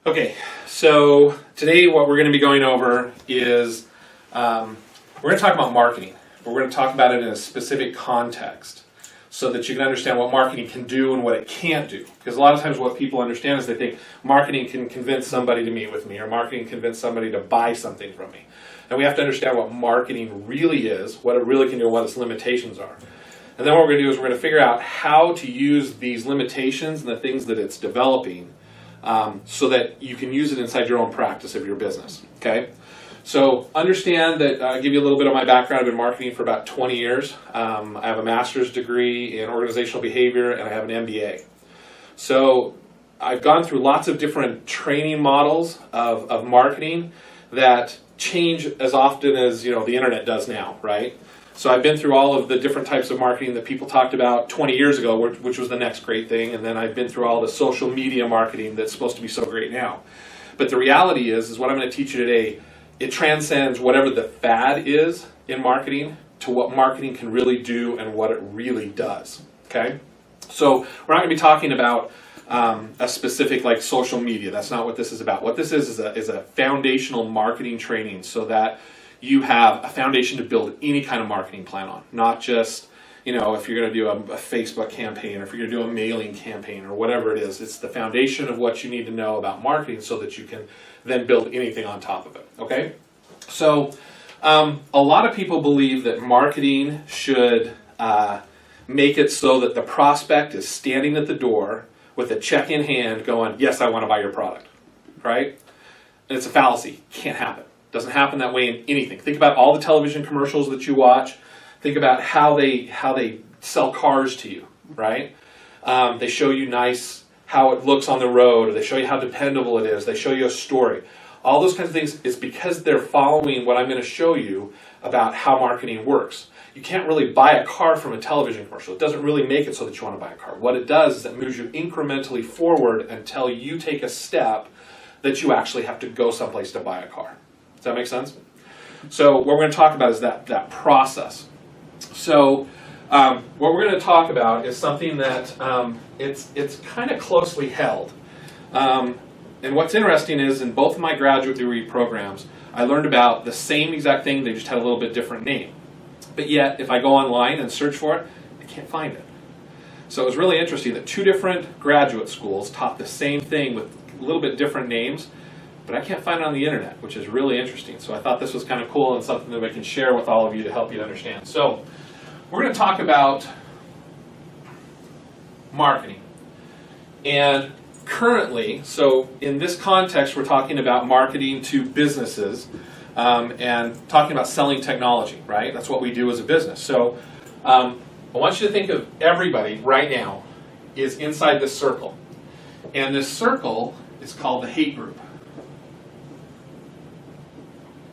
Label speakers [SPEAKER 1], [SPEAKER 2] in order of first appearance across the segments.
[SPEAKER 1] Okay, so today what we're going to be going over is we're going to talk about marketing, but we're going to talk about it in a specific context so that you can understand what marketing can do and what it can't do. Because a lot of times what people understand is they think marketing can convince somebody to meet with me or marketing can convince somebody to buy something from me. And we have to understand what marketing really is, what it really can do, and what its limitations are. And then what we're going to do is we're going to figure out how to use these limitations and the things that it's developing so that you can use it inside your own practice of your business. Okay? So understand that I'll give you a little bit of my background. I've been marketing for about 20 years. I have a master's degree in organizational behavior and I have an MBA. So I've gone through lots of different training models of marketing that change as often as the internet does now, right? So I've been through all of the different types of marketing that people talked about 20 years ago, which was the next great thing, and then I've been through all the social media marketing that's supposed to be so great now. But the reality is what I'm going to teach you today, it transcends whatever the fad is in marketing to what marketing can really do and what it really does, okay? So we're not going to be talking about a specific like social media. That's not what this is about. What this is a foundational marketing training so that you have a foundation to build any kind of marketing plan on, not just, if you're going to do a Facebook campaign or if you're going to do a mailing campaign or whatever it is. It's the foundation of what you need to know about marketing so that you can then build anything on top of it, okay? So a lot of people believe that marketing should make it so that the prospect is standing at the door with a check in hand going, yes, I want to buy your product, right? And it's a fallacy. Can't happen. Doesn't happen that way in anything. Think about all the television commercials that you watch. Think about how they sell cars to you, right? They show you how it looks on the road, or they show you how dependable it is. They show you a story. All those kinds of things is because they're following what I'm going to show you about how marketing works. You can't really buy a car from a television commercial. It doesn't really make it so that you want to buy a car. What it does is it moves you incrementally forward until you take a step that you actually have to go someplace to buy a car. Does that make sense? So what we're going to talk about is that process. So what we're going to talk about is something that it's kind of closely held. And what's interesting is in both of my graduate degree programs, I learned about the same exact thing, they just had a little bit different name. But yet, if I go online and search for it, I can't find it. So it was really interesting that two different graduate schools taught the same thing with a little bit different names, but I can't find it on the internet, which is really interesting. So I thought this was kind of cool and something that I can share with all of you to help you understand. So we're going to talk about marketing. And currently, so in this context, we're talking about marketing to businesses and talking about selling technology, right? That's what we do as a business. So I want you to think of everybody right now is inside this circle. And this circle is called the hate group.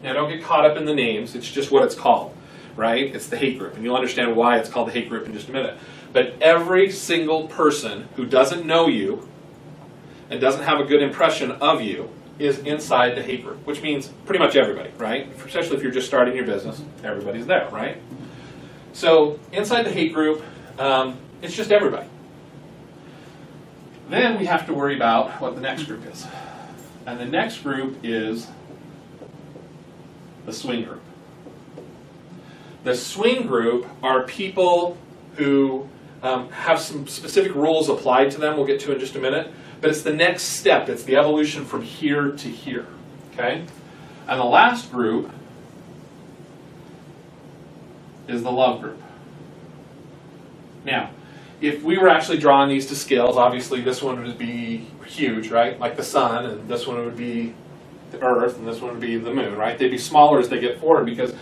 [SPEAKER 1] Now, don't get caught up in the names. It's just what it's called, right? It's the hate group. And you'll understand why it's called the hate group in just a minute. But every single person who doesn't know you and doesn't have a good impression of you is inside the hate group, which means pretty much everybody, right? Especially if you're just starting your business, everybody's there, right? So inside the hate group, it's just everybody. Then we have to worry about what the next group is. And the next group is the swing group. The swing group are people who have some specific rules applied to them we'll get to in just a minute, but it's the next step. It's the evolution from here to here, okay? And the last group is the love group. Now, if we were actually drawing these to scales, obviously this one would be huge, right? Like the sun, and this one would be the earth, and this one would be the moon, right? They'd be smaller as they get forward because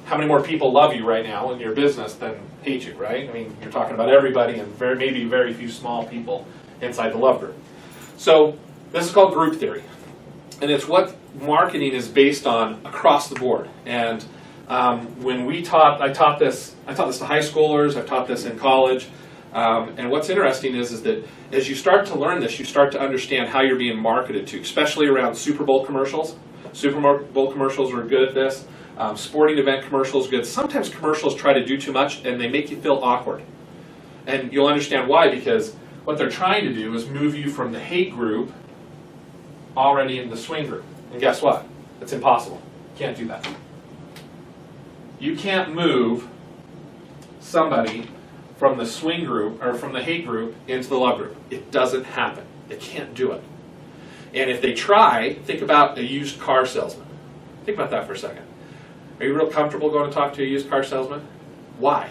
[SPEAKER 1] how many more people love you right now in your business than hate you, right? I mean, you're talking about everybody and maybe very few small people inside the love group. So this is called group theory. And it's what marketing is based on across the board. And when I taught this to high schoolers, I've taught this in college. And what's interesting is that as you start to learn this, you start to understand how you're being marketed to, especially around Super Bowl commercials. Super Bowl commercials are good at this. Sporting event commercials good. Sometimes commercials try to do too much and they make you feel awkward. And you'll understand why, because what they're trying to do is move you from the hate group already in the swing group. And guess what? It's impossible. Can't do that. You can't move somebody from the swing group or from the hate group into the love group. It doesn't happen. They can't do it. And if they try, think about a used car salesman. Think about that for a second. Are you real comfortable going to talk to a used car salesman? Why?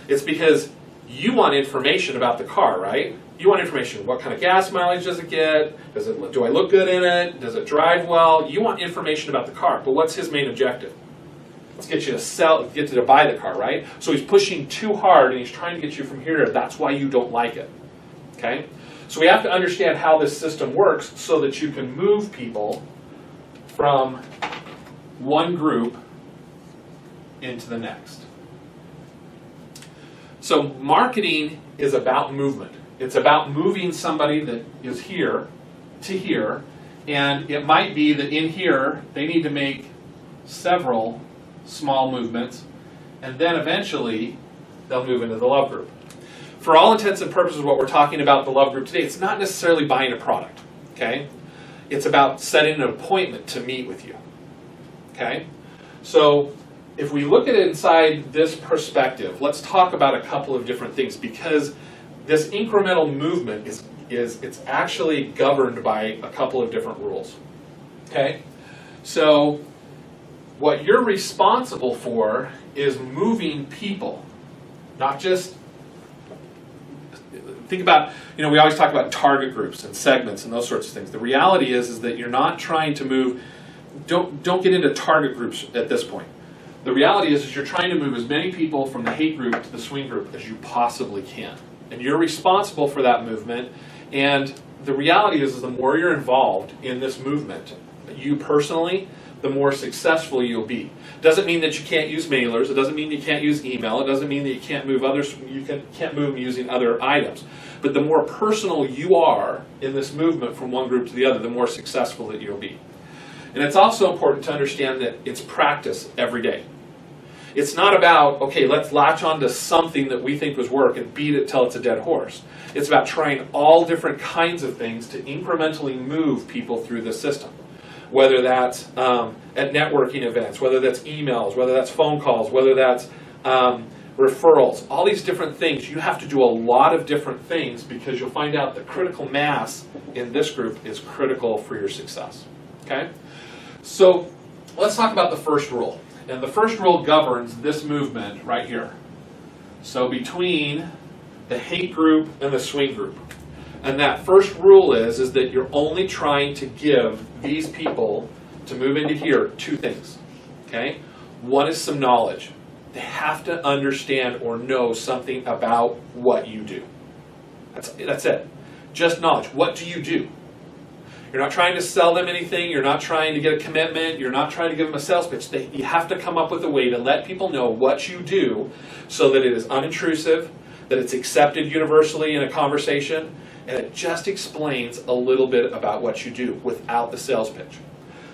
[SPEAKER 1] It's because you want information about the car, right? You want information. What kind of gas mileage does it get? Do I look good in it? Does it drive well? You want information about the car. But what's his main objective? Let's get you to buy the car, right? So he's pushing too hard and he's trying to get you from here to there. That's why you don't like it. Okay? So we have to understand how this system works so that you can move people from one group into the next. So marketing is about movement. It's about moving somebody that is here to here, and it might be that in here they need to make several small movements, and then eventually they'll move into the love group. For all intents and purposes, what we're talking about the love group today, it's not necessarily buying a product, okay? It's about setting an appointment to meet with you, okay? So if we look at it inside this perspective, let's talk about a couple of different things, because this incremental movement it's actually governed by a couple of different rules, okay? So what you're responsible for is moving people, not just, think about, we always talk about target groups and segments and those sorts of things. The reality is that you're not trying to move, don't get into target groups at this point. The reality is you're trying to move as many people from the hate group to the swing group as you possibly can. And you're responsible for that movement. And the reality is the more you're involved in this movement, you personally, the more successful you'll be. Doesn't mean that you can't use mailers. It doesn't mean you can't use email. It doesn't mean that you can't move others. Can't move using other items. But the more personal you are in this movement from one group to the other, the more successful that you'll be. And it's also important to understand that it's practice every day. It's not about, okay, let's latch onto something that we think was work and beat it till it's a dead horse. It's about trying all different kinds of things to incrementally move people through the system. Whether that's at networking events, whether that's emails, whether that's phone calls, whether that's referrals, all these different things. You have to do a lot of different things because you'll find out the critical mass in this group is critical for your success. Okay? So let's talk about the first rule. And the first rule governs this movement right here. So between the hate group and the swing group. And that first rule is that you're only trying to give these people to move into here two things. Okay? One is some knowledge. They have to understand or know something about what you do. That's it. Just knowledge. What do you do? You're not trying to sell them anything. You're not trying to get a commitment. You're not trying to give them a sales pitch. You have to come up with a way to let people know what you do so that it is unintrusive, that it's accepted universally in a conversation, and it just explains a little bit about what you do without the sales pitch.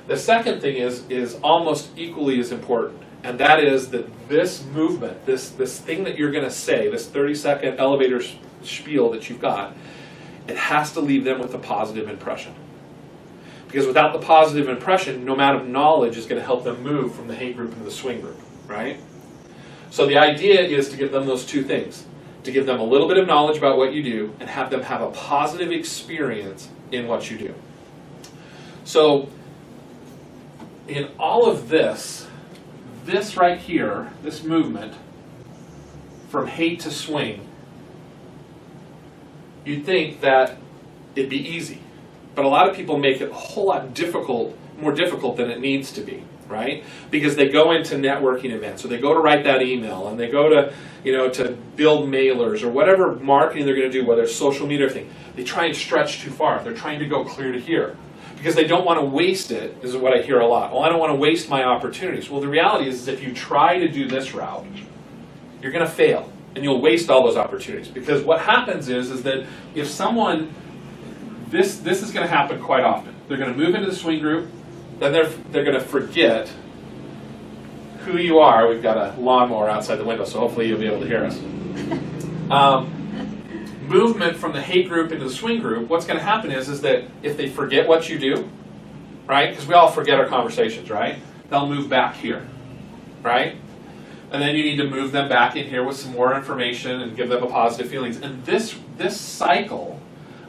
[SPEAKER 1] The second thing is almost equally as important, and that is that this movement, this thing that you're going to say, this 30-second elevator spiel that you've got, it has to leave them with a positive impression. Because without the positive impression, no amount of knowledge is going to help them move from the hate group into the swing group, right? So the idea is to give them those two things. To give them a little bit of knowledge about what you do and have them have a positive experience in what you do. So in all of this right here, this movement from hate to swing, you'd think that it'd be easy. But a lot of people make it a whole lot more difficult than it needs to be, right? Because they go into networking events, or they go to write that email, and they go to, to build mailers, or whatever marketing they're going to do, whether it's social media or anything. They try and stretch too far. They're trying to go clear to here. Because they don't want to waste it, is what I hear a lot. Well, I don't want to waste my opportunities. Well, the reality is if you try to do this route, you're going to fail, and you'll waste all those opportunities. Because what happens is that if someone... This is going to happen quite often. They're going to move into the swing group, then they're going to forget who you are. We've got a lawnmower outside the window, so hopefully you'll be able to hear us. movement from the hate group into the swing group, what's going to happen is that if they forget what you do, right? Because we all forget our conversations, right? They'll move back here, right? And then you need to move them back in here with some more information and give them a positive feelings. And this cycle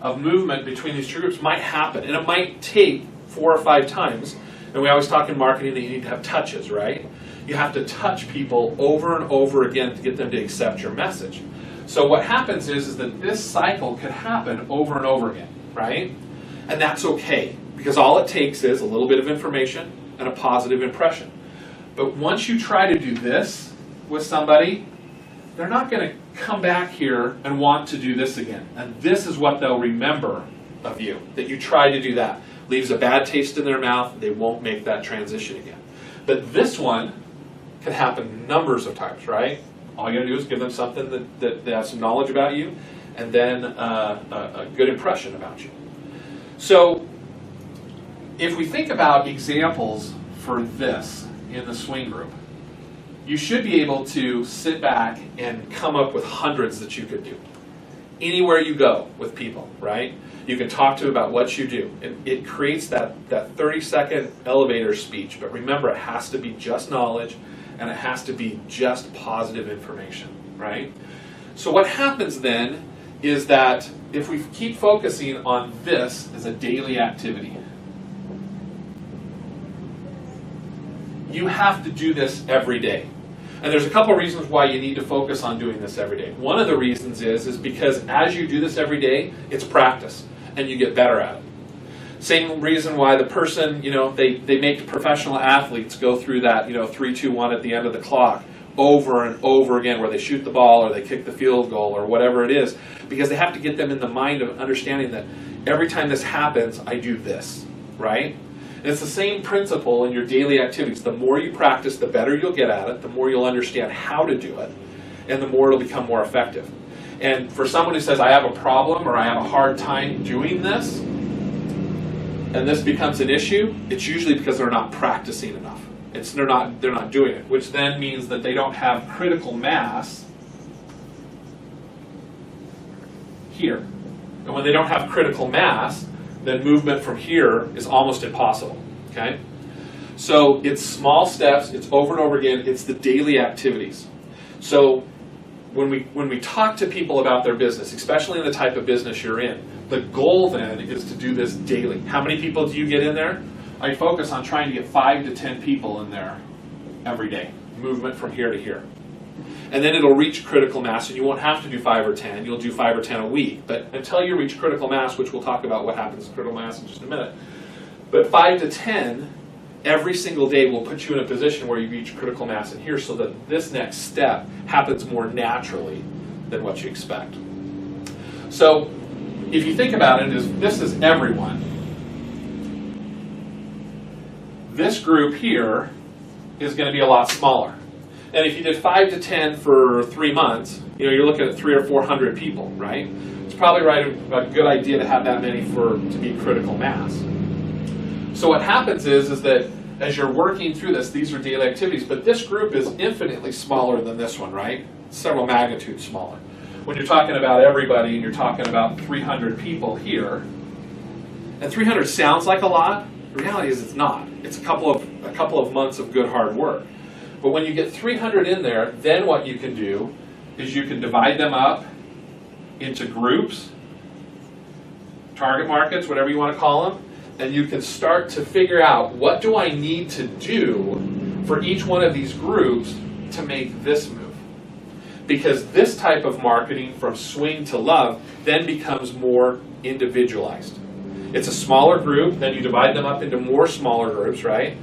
[SPEAKER 1] of movement between these two groups might happen, and it might take 4 or 5 times. And we always talk in marketing that you need to have touches, right? You have to touch people over and over again to get them to accept your message. So what happens is that this cycle could happen over and over again, right? And that's okay, because all it takes is a little bit of information and a positive impression. But once you try to do this with somebody, they're not going to come back here and want to do this again. And this is what they'll remember of you, that you tried to do that. Leaves a bad taste in their mouth, they won't make that transition again. But this one can happen numbers of times, right? All you gotta do is give them something that they have some knowledge about you, and then a good impression about you. So, if we think about examples for this in the swing group, you should be able to sit back and come up with hundreds that you could do. Anywhere you go with people, right? You can talk to them about what you do. It creates that 30-second elevator speech, but remember, it has to be just knowledge, and it has to be just positive information, right? So what happens then is that if we keep focusing on this as a daily activity, you have to do this every day. And there's a couple of reasons why you need to focus on doing this every day. One of the reasons is because as you do this every day, it's practice, and you get better at it. Same reason why the person, they make professional athletes go through that, 3, 2, 1 at the end of the clock over and over again, where they shoot the ball or they kick the field goal or whatever it is, because they have to get them in the mind of understanding that every time this happens, I do this, right? And it's the same principle in your daily activities. The more you practice, the better you'll get at it, the more you'll understand how to do it, and the more it'll become more effective. And for someone who says, I have a problem or I have a hard time doing this, and this becomes an issue, it's usually because they're not practicing enough. They're not doing it, which then means that they don't have critical mass here. And when they don't have critical mass, then movement from here is almost impossible. Okay? So it's small steps, it's over and over again, it's the daily activities. So when we talk to people about their business, especially in the type of business you're in, the goal then is to do this daily. How many people do you get in there? I focus on trying to get 5 to 10 people in there every day. Movement from here to here. And then it'll reach critical mass, and you won't have to do 5 or 10. You'll do 5 or 10 a week. But until you reach critical mass, which we'll talk about what happens to critical mass in just a minute, but 5 to 10 every single day will put you in a position where you reach critical mass in here, so that this next step happens more naturally than what you expect. So if you think about it, this is everyone. This group here is going to be a lot smaller. And if you did 5 to 10 for 3 months, you're looking at 300 or 400 people, right? It's probably a good idea to have that many to be critical mass. So what happens is that as you're working through this, these are daily activities, but this group is infinitely smaller than this one, right? Several magnitudes smaller. When you're talking about everybody and you're talking about 300 people here, and 300 sounds like a lot, the reality is it's not. It's a couple of months of good hard work. But when you get 300 in there, then what you can do is you can divide them up into groups, target markets, whatever you want to call them, and you can start to figure out, what do I need to do for each one of these groups to make this move? Because this type of marketing, from swing to love, then becomes more individualized. It's a smaller group, then you divide them up into more smaller groups, right?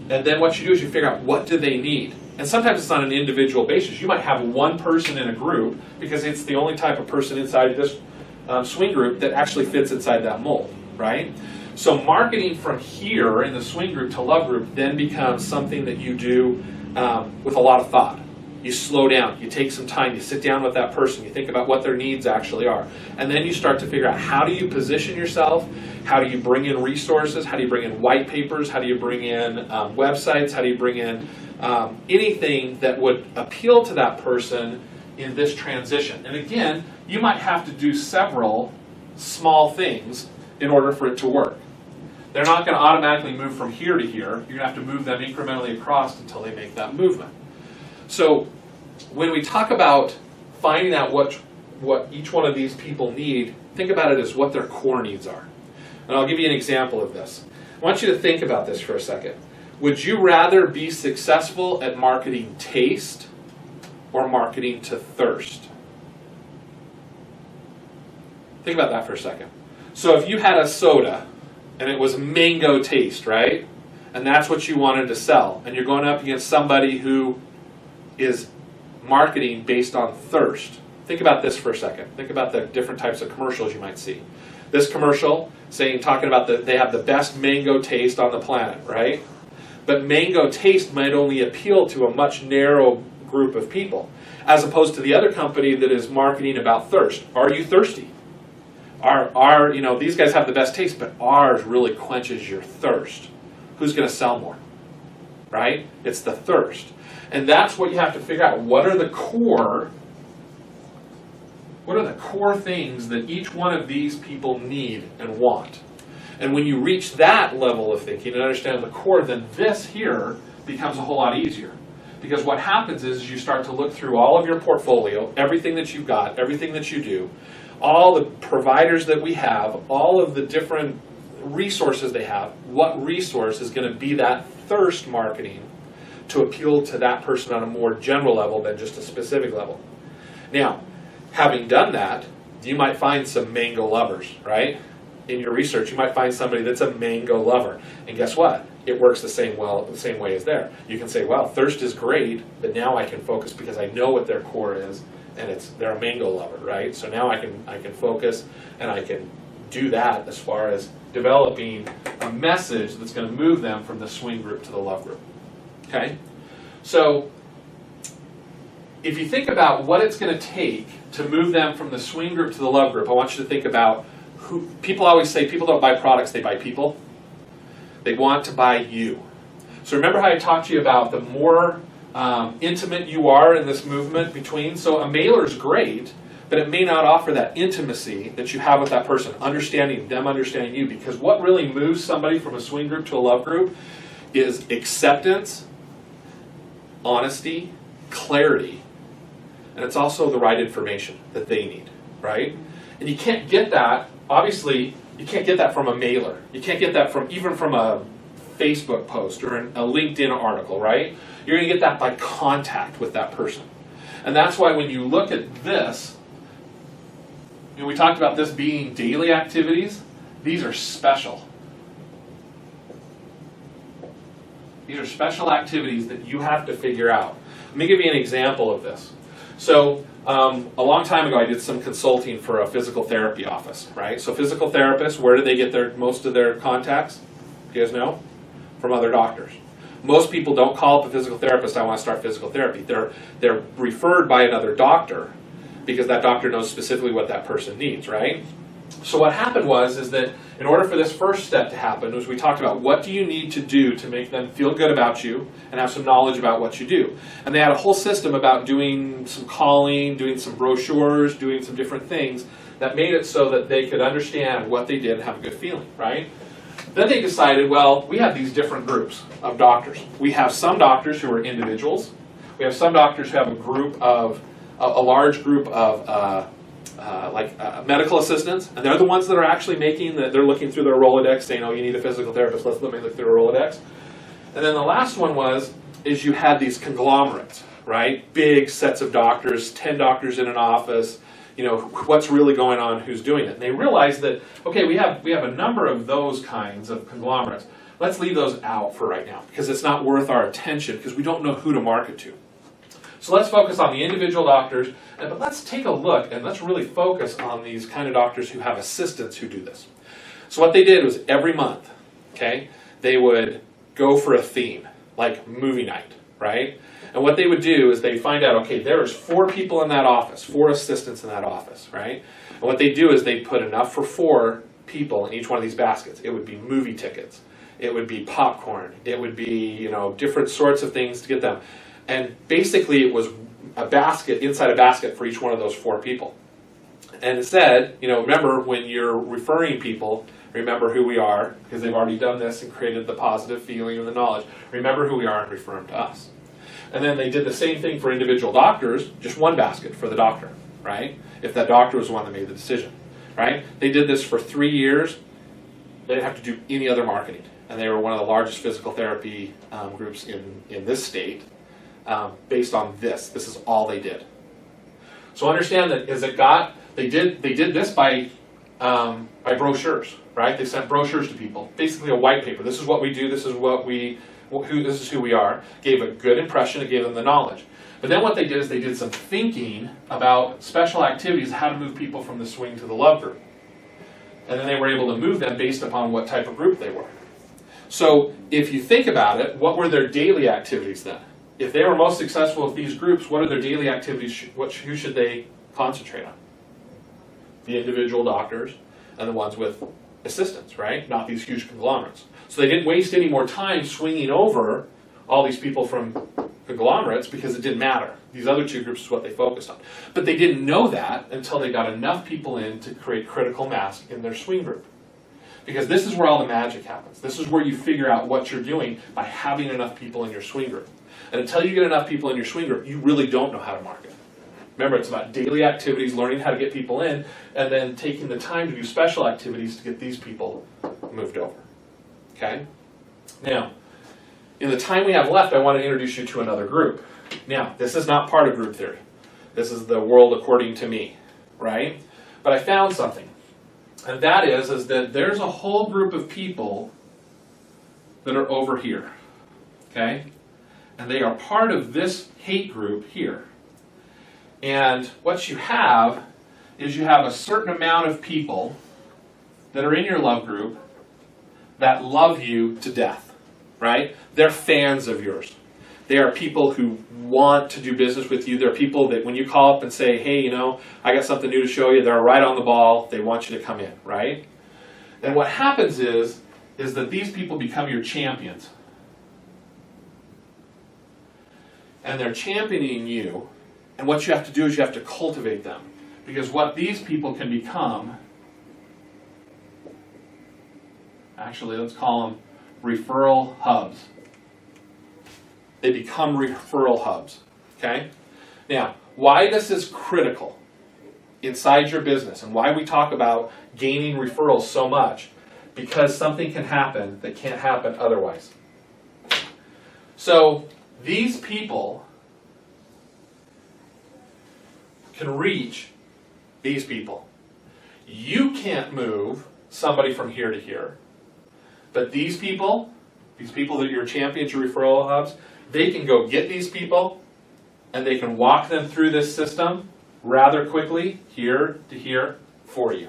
[SPEAKER 1] And then what you do is you figure out, what do they need? And sometimes it's on an individual basis. You might have one person in a group because it's the only type of person inside this swing group that actually fits inside that mold, right? So marketing from here in the swing group to love group then becomes something that you do with a lot of thought. You slow down, you take some time, you sit down with that person, you think about what their needs actually are. And then you start to figure out, how do you position yourself? How do you bring in resources? How do you bring in white papers? How do you bring in websites? How do you bring in anything that would appeal to that person in this transition? And again, you might have to do several small things in order for it to work. They're not going to automatically move from here to here. You're going to have to move them incrementally across until they make that movement. So when we talk about finding out what each one of these people need, think about it as what their core needs are. And I'll give you an example of this. I want you to think about this for a second. Would you rather be successful at marketing taste or marketing to thirst? Think about that for a second. So if you had a soda and it was mango taste, right? And that's what you wanted to sell, and you're going up against somebody who is marketing based on thirst. Think about this for a second. Think about the different types of commercials you might see. This commercial talking about they have the best mango taste on the planet, right? But mango taste might only appeal to a much narrow group of people, as opposed to the other company that is marketing about thirst. Are you thirsty? These guys have the best taste, but ours really quenches your thirst. Who's going to sell more? Right? It's the thirst. And that's what you have to figure out. What are the core things that each one of these people need and want? And when you reach that level of thinking and understand the core, then this here becomes a whole lot easier. Because what happens is you start to look through all of your portfolio, everything that you've got, everything that you do, all the providers that we have, all of the different resources they have. What resource is going to be that thirst marketing to appeal to that person on a more general level than just a specific level? Now, having done that, you might find some mango lovers, right? In your research, you might find somebody that's a mango lover. And guess what? It works the same way as there. You can say, well, thirst is great, but now I can focus because I know what their core is, and they're a mango lover, right? So now I can focus, and I can do that as far as developing a message that's going to move them from the swing group to the love group. Okay? So if you think about what it's going to take to move them from the swing group to the love group, I want you to think about people always say people don't buy products, they buy people. They want to buy you. So remember how I talked to you about the more intimate you are in this movement between? So a mailer is great, but it may not offer that intimacy that you have with that person, them understanding you. Because what really moves somebody from a swing group to a love group is acceptance, honesty, clarity, and it's also the right information that they need, right? And you can't get that, obviously, you can't get that from a mailer. You can't get that even from a Facebook post or a LinkedIn article, right? You're going to get that by contact with that person. And that's why when you look at this, we talked about this being daily activities. These are special. These are special activities that you have to figure out. Let me give you an example of this. So a long time ago, I did some consulting for a physical therapy office, right? So physical therapists, where do they get most of their contacts? You guys know? From other doctors. Most people don't call up a physical therapist, I want to start physical therapy. They're referred by another doctor because that doctor knows specifically what that person needs, right? So what happened is that in order for this first step to happen, was we talked about what do you need to do to make them feel good about you and have some knowledge about what you do. And they had a whole system about doing some calling, doing some brochures, doing some different things that made it so that they could understand what they did and have a good feeling, right? Then they decided, well, we have these different groups of doctors. We have some doctors who are individuals. We have some doctors who have a large group of medical assistants, and they're the ones that are actually they're looking through their Rolodex saying, oh, you need a physical therapist, let me look through a Rolodex. And then the last one is you had these conglomerates, right? Big sets of doctors, 10 doctors in an office, what's really going on, who's doing it. And they realized that, okay, we have a number of those kinds of conglomerates. Let's leave those out for right now because it's not worth our attention because we don't know who to market to. So let's focus on the individual doctors, but let's take a look and let's really focus on these kind of doctors who have assistants who do this. So what they did was every month, okay, they would go for a theme, like movie night, right? And what they would do is they'd find out, okay, there's 4 people in that office, 4 assistants in that office, right? And what they do is they put enough for 4 people in each one of these baskets. It would be movie tickets. It would be popcorn. It would be, different sorts of things to get them. And basically it was a basket, inside a basket for each one of those 4 people. And it said, remember when you're referring people, remember who we are, because they've already done this and created the positive feeling and the knowledge. Remember who we are and refer them to us. And then they did the same thing for individual doctors, just one basket for the doctor, right? If that doctor was the one that made the decision, right? They did this for 3 years. They didn't have to do any other marketing. And they were one of the largest physical therapy groups in this state based on this. This is all they did. So understand that as it got, they did this by brochures, right? They sent brochures to people, basically a white paper. This is what we do. This is this is who we are. Gave a good impression. It gave them the knowledge. But then what they did is they did some thinking about special activities, how to move people from the swing to the love group. And then they were able to move them based upon what type of group they were. So if you think about it, what were their daily activities then? If they were most successful with these groups, what are their daily activities? Who should they concentrate on? The individual doctors and the ones with assistants, right? Not these huge conglomerates. So they didn't waste any more time swinging over all these people from conglomerates because it didn't matter. These other two groups is what they focused on. But they didn't know that until they got enough people in to create critical mass in their swing group. Because this is where all the magic happens. This is where you figure out what you're doing by having enough people in your swing group. And until you get enough people in your swing group, you really don't know how to market. Remember, it's about daily activities, learning how to get people in, and then taking the time to do special activities to get these people moved over. Okay? Now, in the time we have left, I want to introduce you to another group. Now, this is not part of group theory. This is the world according to me, right? But I found something. And that is that there's a whole group of people that are over here. Okay? And they are part of this hate group here. And what you have is you have a certain amount of people that are in your love group that love you to death, right? They're fans of yours. They are people who want to do business with you. They're people that when you call up and say, hey, I got something new to show you, they're right on the ball. They want you to come in, right? And what happens is that these people become your champions. And they're championing you. And what you have to do is you have to cultivate them. Because what these people can become, actually let's call them referral hubs. They become referral hubs. Okay? Now, why this is critical inside your business and why we talk about gaining referrals so much, because something can happen that can't happen otherwise. So these people can reach these people. You can't move somebody from here to here, but these people that you're champions, your referral hubs, they can go get these people and they can walk them through this system rather quickly, here to here, for you.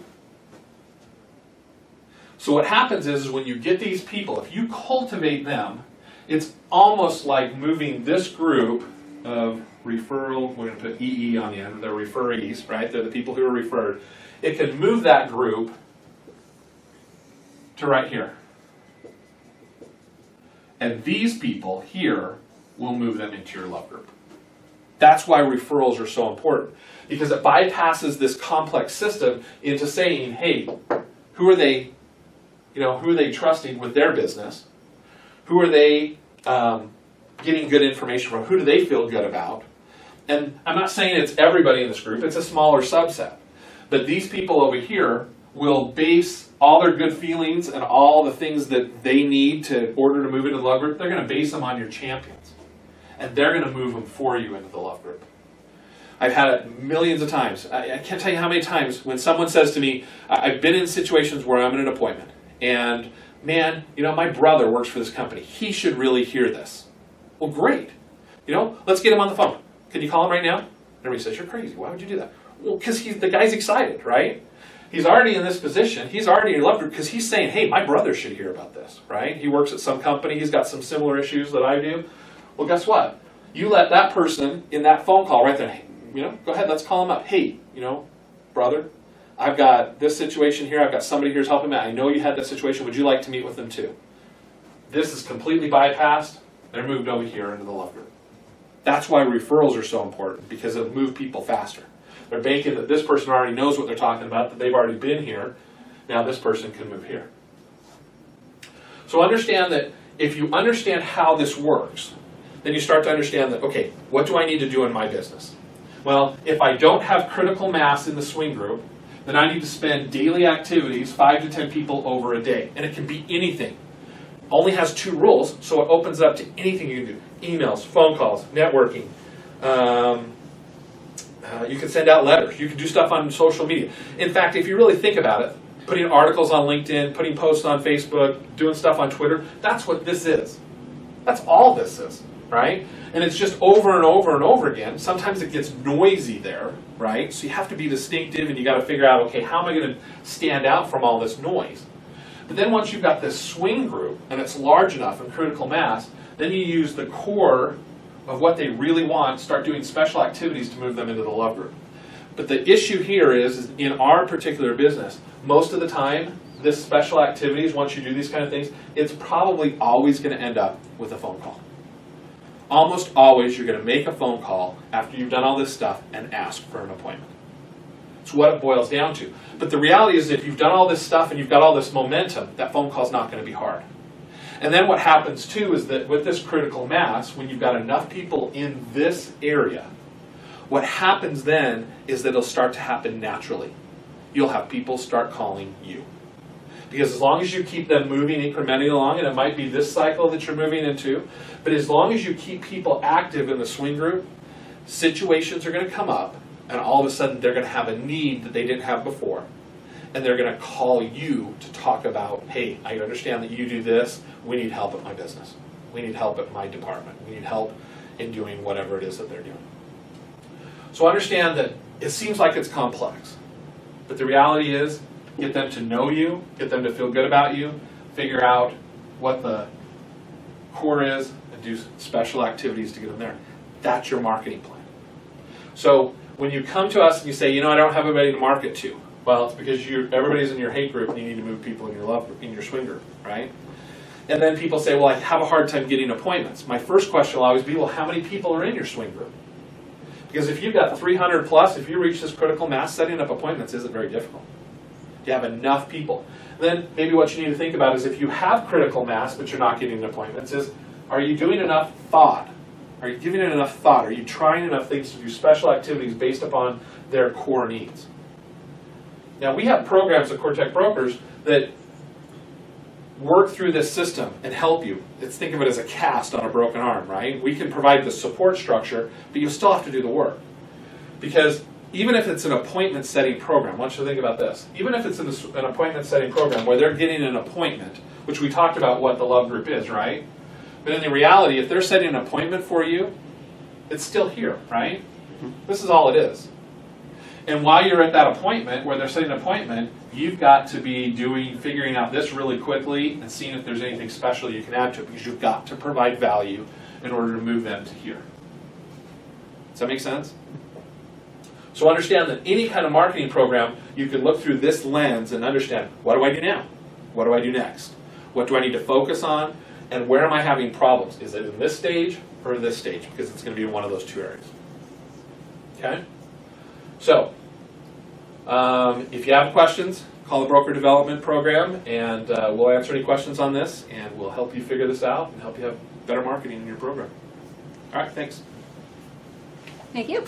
[SPEAKER 1] So what happens is when you get these people, if you cultivate them, it's almost like moving this group of referral, we're going to put EE on the end, they're referees, right? They're the people who are referred. It can move that group to right here. And these people here will move them into your love group. That's why referrals are so important. Because it bypasses this complex system into saying, hey, who are they trusting with their business? Who are they getting good information from? Who do they feel good about? And I'm not saying it's everybody in this group, it's a smaller subset. But these people over here will base all their good feelings and all the things that they need to order to move into the love group, they're going to base them on your champions. And they're going to move them for you into the love group. I've had it millions of times. I can't tell you how many times when someone says to me, I've been in situations where I'm in an appointment, and man, my brother works for this company. He should really hear this. Well, great. Let's get him on the phone. Can you call him right now? Everybody says, you're crazy. Why would you do that? Well, because the guy's excited, right? He's already in this position. He's already in your love group because he's saying, hey, my brother should hear about this, right? He works at some company. He's got some similar issues that I do. Well, guess what? You let that person in that phone call right there, hey, go ahead, let's call him up. Hey, brother, I've got this situation here. I've got somebody here's helping me. I know you had this situation. Would you like to meet with them too? This is completely bypassed. They're moved over here into the love group. That's why referrals are so important, because it'll move people faster. They're banking that this person already knows what they're talking about, that they've already been here. Now this person can move here. So understand that if you understand how this works, then you start to understand that, okay, what do I need to do in my business? Well, if I don't have critical mass in the swing group, then I need to spend daily activities, 5 to 10 people over a day. And it can be anything. Only has 2 rules, so it opens up to anything you can do. Emails, phone calls, networking. You can send out letters. You can do stuff on social media. In fact, if you really think about it, putting articles on LinkedIn, putting posts on Facebook, doing stuff on Twitter, that's what this is. That's all this is, right? And it's just over and over and over again. Sometimes it gets noisy there, right? So you have to be distinctive and you got to figure out, okay, how am I going to stand out from all this noise? But then once you've got this swing group and it's large enough and critical mass, then you use the core of what they really want, start doing special activities to move them into the love group. But the issue here is in our particular business, most of the time, this special activities, once you do these kind of things, it's probably always going to end up with a phone call. Almost always you're going to make a phone call after you've done all this stuff and ask for an appointment. It's what it boils down to. But the reality is if you've done all this stuff and you've got all this momentum, that phone call is not going to be hard. And then what happens too is that with this critical mass, when you've got enough people in this area, what happens then is that it'll start to happen naturally. You'll have people start calling you. Because as long as you keep them moving incrementally along, and it might be this cycle that you're moving into, but as long as you keep people active in the swing group, situations are going to come up, and all of a sudden they're going to have a need that they didn't have before. And they're going to call you to talk about, hey, I understand that you do this. We need help at my business. We need help at my department. We need help in doing whatever it is that they're doing. So understand that it seems like it's complex, but the reality is, get them to know you, get them to feel good about you, figure out what the core is, and do special activities to get them there. That's your marketing plan. So when you come to us and you say, I don't have anybody to market to, well, it's because everybody's in your hate group and you need to move people in your love group, in your swing group, right? And then people say, well, I have a hard time getting appointments. My first question will always be, well, how many people are in your swing group? Because if you've got 300 plus, if you reach this critical mass, setting up appointments isn't very difficult. You have enough people. Then maybe what you need to think about is if you have critical mass but you're not getting appointments, is are you doing enough thought? Are you giving it enough thought? Are you trying enough things to do special activities based upon their core needs? Now we have programs at CoreTech Brokers that work through this system and help you. Let's think of it as a cast on a broken arm, right? We can provide the support structure, but you still have to do the work. Because even if it's an appointment setting program, I want you to think about this. Even if it's an appointment setting program where they're getting an appointment, which we talked about what the love group is, right? But in the reality, if they're setting an appointment for you, it's still here, right? This is all it is. And while you're at that appointment, where they're setting an appointment, you've got to be figuring out this really quickly and seeing if there's anything special you can add to it, because you've got to provide value in order to move them to here. Does that make sense? So understand that any kind of marketing program, you can look through this lens and understand, what do I do now? What do I do next? What do I need to focus on? And where am I having problems? Is it in this stage or this stage? Because it's going to be in one of those 2 areas. Okay? So, if you have questions, call the Broker Development Program, and we'll answer any questions on this, and we'll help you figure this out and help you have better marketing in your program. All right, thanks.
[SPEAKER 2] Thank you.